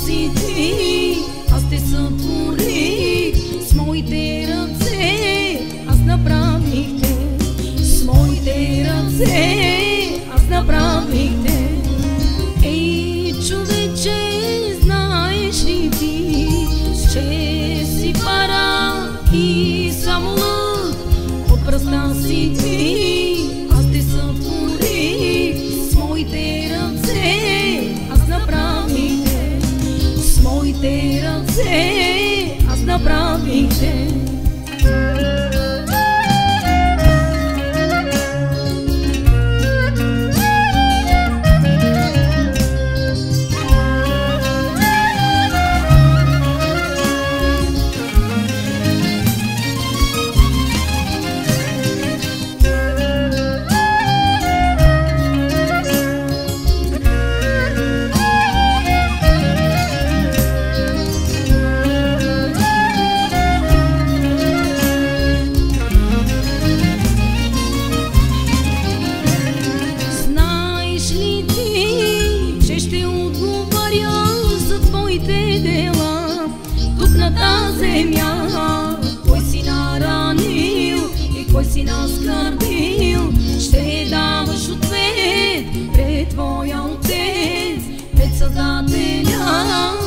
си ти, аз те сътворих с моите ръце, аз направих те, с моите ръце, аз направих те. Ей, човече, знаеш ли ти, че си пара и само лък, от пръста си ти, аз те сътворих с моите ръце, аз направих те, с моите ръце, аз направих те. Земя, кой си наранил и кой си наскърбил, ще даваш ответ пред твоя Отец, пред Създателя.